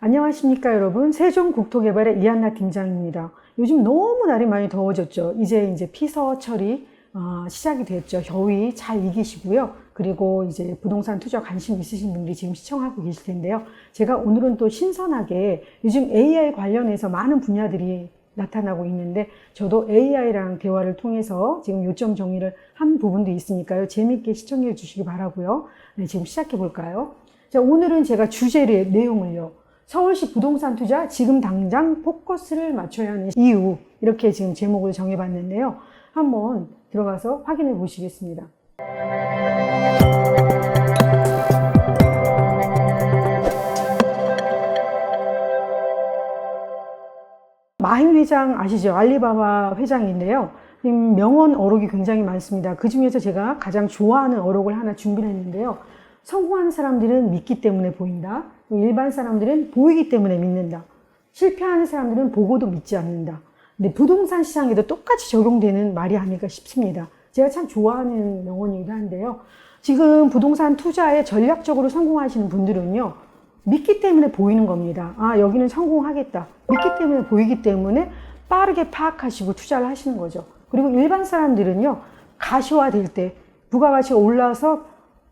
안녕하십니까 여러분. 세종국토개발의 이한나 팀장입니다. 요즘 너무 날이 많이 더워졌죠. 이제 피서철이 시작이 됐죠. 더위 잘 이기시고요. 그리고 이제 부동산 투자 관심 있으신 분들이 지금 시청하고 계실 텐데요. 제가 오늘은 또 신선하게 요즘 AI 관련해서 많은 분야들이 나타나고 있는데 저도 AI랑 대화를 통해서 지금 요점 정리를 한 부분도 있으니까요. 재미있게 시청해 주시기 바라고요. 네, 지금 시작해 볼까요? 자, 오늘은 제가 주제의 내용을요. 서울시 부동산 투자 지금 당장 포커스를 맞춰야 하는 이유, 이렇게 지금 제목을 정해봤는데요. 한번 들어가서 확인해 보시겠습니다. 마힌 회장 아시죠? 알리바바 회장인데요. 명언 어록이 굉장히 많습니다. 그 중에서 제가 가장 좋아하는 어록을 하나 준비를 했는데요. 성공하는 사람들은 믿기 때문에 보인다. 일반 사람들은 보이기 때문에 믿는다. 실패하는 사람들은 보고도 믿지 않는다. 근데 부동산 시장에도 똑같이 적용되는 말이 아닐까 싶습니다. 제가 참 좋아하는 명언이기도 한데요. 지금 부동산 투자에 전략적으로 성공하시는 분들은요. 믿기 때문에 보이는 겁니다. 아, 여기는 성공하겠다. 믿기 때문에 보이기 때문에 빠르게 파악하시고 투자를 하시는 거죠. 그리고 일반 사람들은요. 가시화될 때 부가가치가 올라서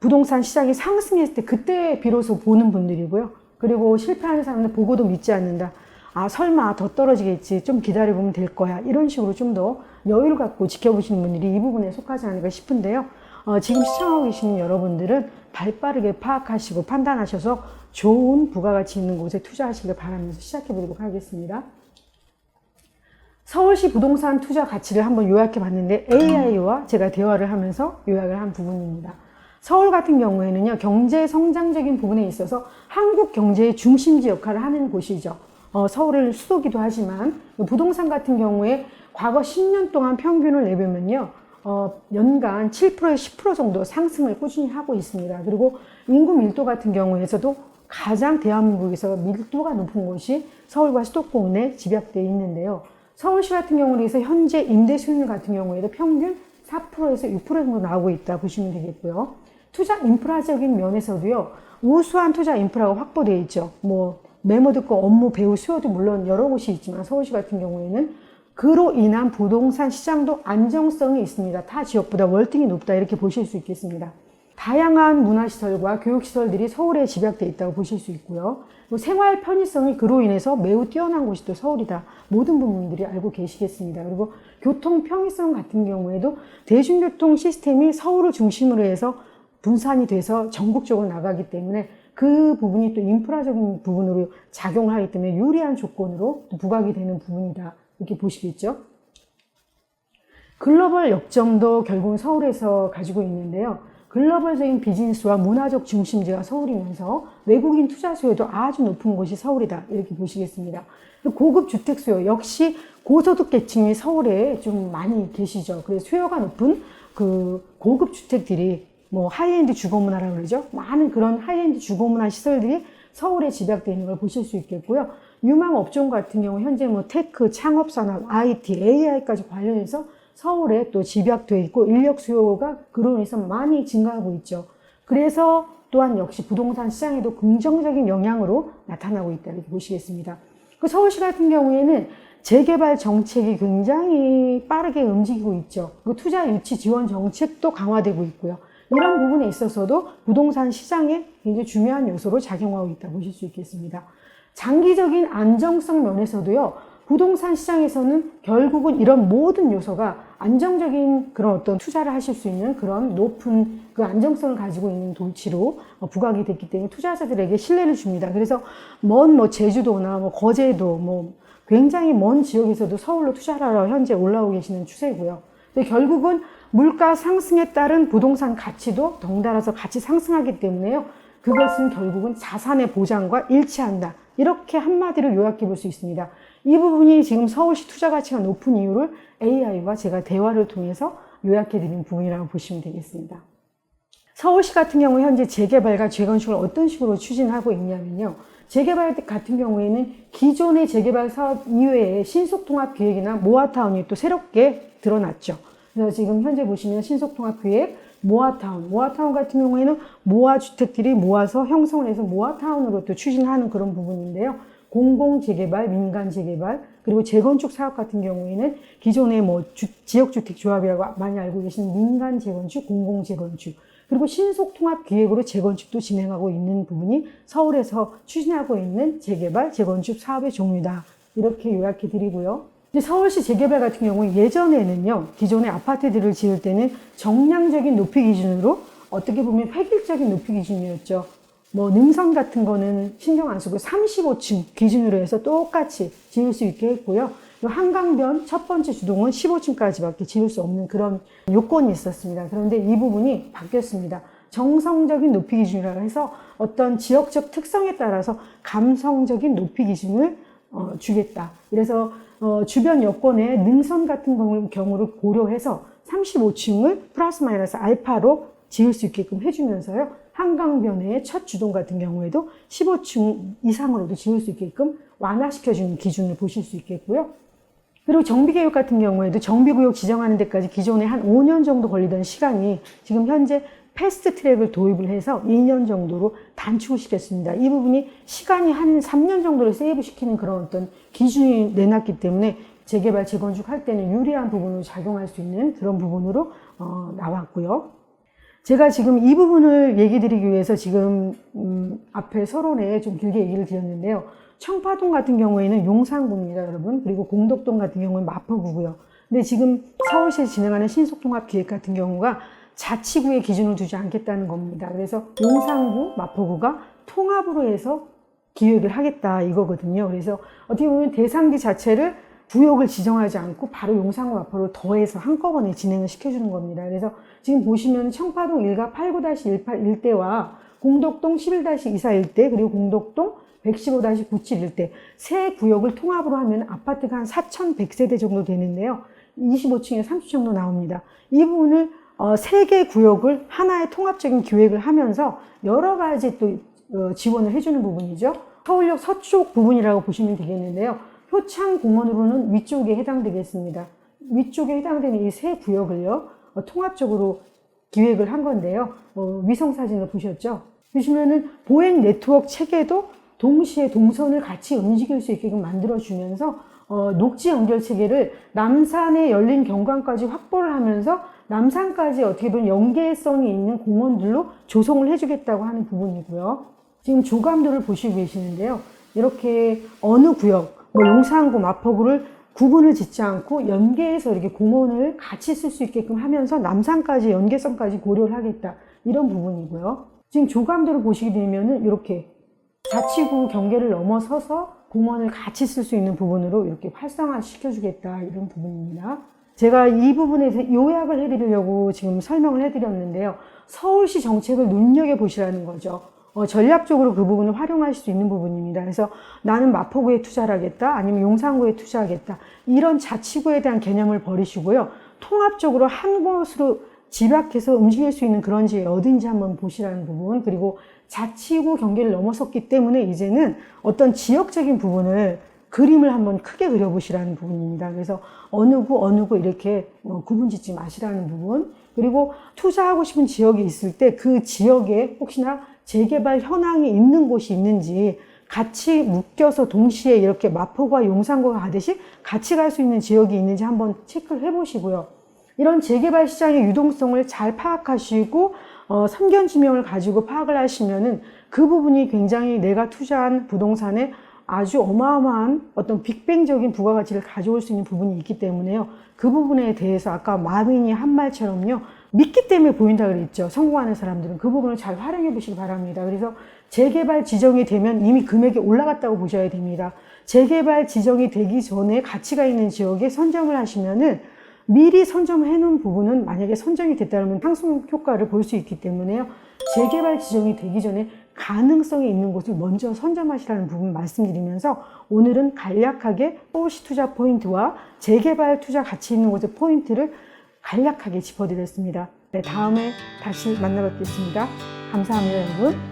부동산 시장이 상승했을 때 그때 비로소 보는 분들이고요. 그리고 실패하는 사람들 보고도 믿지 않는다. 아, 설마 더 떨어지겠지. 좀 기다려보면 될 거야. 이런 식으로 좀 더 여유를 갖고 지켜보시는 분들이 이 부분에 속하지 않을까 싶은데요. 지금 시청하고 계시는 여러분들은 발빠르게 파악하시고 판단하셔서 좋은 부가가치 있는 곳에 투자하시길 바라면서 시작해 보도록 하겠습니다. 서울시 부동산 투자 가치를 한번 요약해 봤는데 AI와 제가 대화를 하면서 요약을 한 부분입니다. 서울 같은 경우에는요, 경제 성장적인 부분에 있어서 한국 경제의 중심지 역할을 하는 곳이죠. 서울을 수도기도 하지만, 부동산 같은 경우에 과거 10년 동안 평균을 내보면요, 연간 7%에서 10% 정도 상승을 꾸준히 하고 있습니다. 그리고 인구 밀도 같은 경우에서도 가장 대한민국에서 밀도가 높은 곳이 서울과 수도권 내 집약되어 있는데요. 서울시 같은 경우는 현재 임대 수익률 같은 경우에도 평균 4%에서 6% 정도 나오고 있다 보시면 되겠고요. 투자 인프라적인 면에서도요, 우수한 투자 인프라가 확보되어 있죠. 메모 듣고 업무 배우 수요도 물론 여러 곳이 있지만 서울시 같은 경우에는 그로 인한 부동산 시장도 안정성이 있습니다. 타 지역보다 월등히 높다 이렇게 보실 수 있겠습니다. 다양한 문화시설과 교육시설들이 서울에 집약되어 있다고 보실 수 있고요. 생활 편의성이 그로 인해서 매우 뛰어난 곳이 또 서울이다. 모든 분들이 알고 계시겠습니다. 그리고 교통 편의성 같은 경우에도 대중교통 시스템이 서울을 중심으로 해서 분산이 돼서 전국적으로 나가기 때문에 그 부분이 또 인프라적인 부분으로 작용하기 때문에 유리한 조건으로 부각이 되는 부분이다. 이렇게 보시겠죠. 글로벌 역점도 결국은 서울에서 가지고 있는데요. 글로벌적인 비즈니스와 문화적 중심지가 서울이면서 외국인 투자 수요도 아주 높은 곳이 서울이다. 이렇게 보시겠습니다. 고급 주택 수요 역시 고소득 계층이 서울에 좀 많이 계시죠. 그래서 수요가 높은 그 고급 주택들이 하이엔드 주거문화라고 그러죠. 많은 그런 하이엔드 주거문화 시설들이 서울에 집약되어 있는 걸 보실 수 있겠고요. 유망 업종 같은 경우 현재 테크, 창업산업, IT, AI까지 관련해서 서울에 또 집약되어 있고 인력 수요가 그로 인해서 많이 증가하고 있죠. 그래서 또한 역시 부동산 시장에도 긍정적인 영향으로 나타나고 있다 이렇게 보시겠습니다. 그 서울시 같은 경우에는 재개발 정책이 굉장히 빠르게 움직이고 있죠. 그 투자 유치 지원 정책도 강화되고 있고요. 이런 부분에 있어서도 부동산 시장에 굉장히 중요한 요소로 작용하고 있다 보실 수 있겠습니다. 장기적인 안정성 면에서도요, 부동산 시장에서는 결국은 이런 모든 요소가 안정적인 그런 어떤 투자를 하실 수 있는 그런 높은 그 안정성을 가지고 있는 도시로 부각이 됐기 때문에 투자자들에게 신뢰를 줍니다. 그래서 제주도나 거제도 굉장히 먼 지역에서도 서울로 투자를 하러 현재 올라오고 계시는 추세고요. 근데 결국은 물가 상승에 따른 부동산 가치도 덩달아서 같이 상승하기 때문에요. 그것은 결국은 자산의 보장과 일치한다. 이렇게 한마디로 요약해 볼 수 있습니다. 이 부분이 지금 서울시 투자 가치가 높은 이유를 AI와 제가 대화를 통해서 요약해 드린 부분이라고 보시면 되겠습니다. 서울시 같은 경우 현재 재개발과 재건축을 어떤 식으로 추진하고 있냐면요. 재개발 같은 경우에는 기존의 재개발 사업 이외에 신속통합기획이나 모아타운이 또 새롭게 드러났죠. 그래서 지금 현재 보시면 신속통합기획, 모아타운 같은 경우에는 모아 주택들이 모아서 형성을 해서 모아타운으로 또 추진하는 그런 부분인데요. 공공재개발, 민간재개발, 그리고 재건축 사업 같은 경우에는 기존의 지역주택조합이라고 많이 알고 계시는 민간재건축, 공공재건축, 그리고 신속통합기획으로 재건축도 진행하고 있는 부분이 서울에서 추진하고 있는 재개발, 재건축 사업의 종류다. 이렇게 요약해 드리고요. 서울시 재개발 같은 경우 예전에는요, 기존의 아파트들을 지을 때는 정량적인 높이 기준으로 어떻게 보면 획일적인 높이 기준이었죠. 능선 같은 거는 신경 안 쓰고 35층 기준으로 해서 똑같이 지을 수 있게 했고요. 한강변 첫 번째 주동은 15층까지밖에 지을 수 없는 그런 요건이 있었습니다. 그런데 이 부분이 바뀌었습니다. 정성적인 높이 기준이라고 해서 어떤 지역적 특성에 따라서 감성적인 높이 기준을 주겠다. 그래서 주변 여건의 능선 같은 경우를 고려해서 35층을 플러스 마이너스 알파로 지을 수 있게끔 해주면서요. 한강변의 첫 주동 같은 경우에도 15층 이상으로도 지을 수 있게끔 완화시켜주는 기준을 보실 수 있겠고요. 그리고 정비개혁 같은 경우에도 정비구역 지정하는 데까지 기존에 한 5년 정도 걸리던 시간이 지금 현재 패스트 트랙을 도입을 해서 2년 정도로 단축을 시켰습니다. 이 부분이 시간이 한 3년 정도를 세이브 시키는 그런 어떤 기준이 내놨기 때문에 재개발, 재건축 할 때는 유리한 부분으로 작용할 수 있는 그런 부분으로 나왔고요. 제가 지금 이 부분을 얘기 드리기 위해서 지금 앞에 서론에 좀 길게 얘기를 드렸는데요. 청파동 같은 경우에는 용산구입니다, 여러분. 그리고 공덕동 같은 경우는 마포구고요. 근데 지금 서울시에서 진행하는 신속통합기획 같은 경우가 자치구의 기준을 두지 않겠다는 겁니다. 그래서 용산구, 마포구가 통합으로 해서 기획을 하겠다 이거거든요. 그래서 어떻게 보면 대상지 자체를 구역을 지정하지 않고 바로 용산구, 마포를 더해서 한꺼번에 진행을 시켜주는 겁니다. 그래서 지금 보시면 청파동 1가 89-18 일대와 공덕동 11-24 일대, 그리고 공덕동 115-97 일대 세 구역을 통합으로 하면 아파트가 한 4,100세대 정도 되는데요. 25층에 30층 정도 나옵니다. 이 부분을 세 개 구역을 하나의 통합적인 기획을 하면서 여러 가지 또 지원을 해주는 부분이죠. 서울역 서쪽 부분이라고 보시면 되겠는데요. 효창공원으로는 위쪽에 해당되겠습니다. 위쪽에 해당되는 이 세 구역을요, 통합적으로 기획을 한 건데요. 위성사진을 보셨죠? 보시면은 보행 네트워크 체계도 동시에 동선을 같이 움직일 수 있게끔 만들어주면서 녹지 연결 체계를 남산에 열린 경관까지 확보를 하면서 남산까지 어떻게 보면 연계성이 있는 공원들로 조성을 해주겠다고 하는 부분이고요. 지금 조감도를 보시고 계시는데요. 이렇게 어느 구역, 용산구, 마포구를 구분을 짓지 않고 연계해서 이렇게 공원을 같이 쓸 수 있게끔 하면서 남산까지 연계성까지 고려를 하겠다. 이런 부분이고요. 지금 조감도를 보시게 되면은 이렇게 자치구 경계를 넘어서서 공원을 같이 쓸 수 있는 부분으로 이렇게 활성화 시켜주겠다. 이런 부분입니다. 제가 이 부분에서 요약을 해드리려고 지금 설명을 해드렸는데요. 서울시 정책을 눈여겨보시라는 거죠. 전략적으로 그 부분을 활용할 수 있는 부분입니다. 그래서 나는 마포구에 투자를 하겠다, 아니면 용산구에 투자하겠다. 이런 자치구에 대한 개념을 버리시고요. 통합적으로 한 곳으로 집약해서 움직일 수 있는 그런 지역이 어딘지 한번 보시라는 부분, 그리고 자치구 경계를 넘어섰기 때문에 이제는 어떤 지역적인 부분을 그림을 한번 크게 그려보시라는 부분입니다. 그래서 어느 구 이렇게 구분 짓지 마시라는 부분, 그리고 투자하고 싶은 지역이 있을 때 그 지역에 혹시나 재개발 현황이 있는 곳이 있는지 같이 묶여서 동시에 이렇게 마포구와 용산구가 가듯이 같이 갈 수 있는 지역이 있는지 한번 체크를 해보시고요. 이런 재개발 시장의 유동성을 잘 파악하시고 선견 지명을 가지고 파악을 하시면은 그 부분이 굉장히 내가 투자한 부동산에 아주 어마어마한 어떤 빅뱅적인 부가가치를 가져올 수 있는 부분이 있기 때문에요. 그 부분에 대해서 아까 마윈이 한 말처럼요. 믿기 때문에 보인다 그랬죠. 성공하는 사람들은 그 부분을 잘 활용해 보시기 바랍니다. 그래서 재개발 지정이 되면 이미 금액이 올라갔다고 보셔야 됩니다. 재개발 지정이 되기 전에 가치가 있는 지역에 선점을 하시면은 미리 선점해 놓은 부분은 만약에 선정이 됐다면 상승 효과를 볼 수 있기 때문에요. 재개발 지정이 되기 전에 가능성이 있는 곳을 먼저 선점하시라는 부분 말씀드리면서 오늘은 간략하게 서울시 투자 포인트와 재개발 투자 가치 있는 곳의 포인트를 간략하게 짚어드렸습니다. 네, 다음에 다시 만나 뵙겠습니다. 감사합니다, 여러분.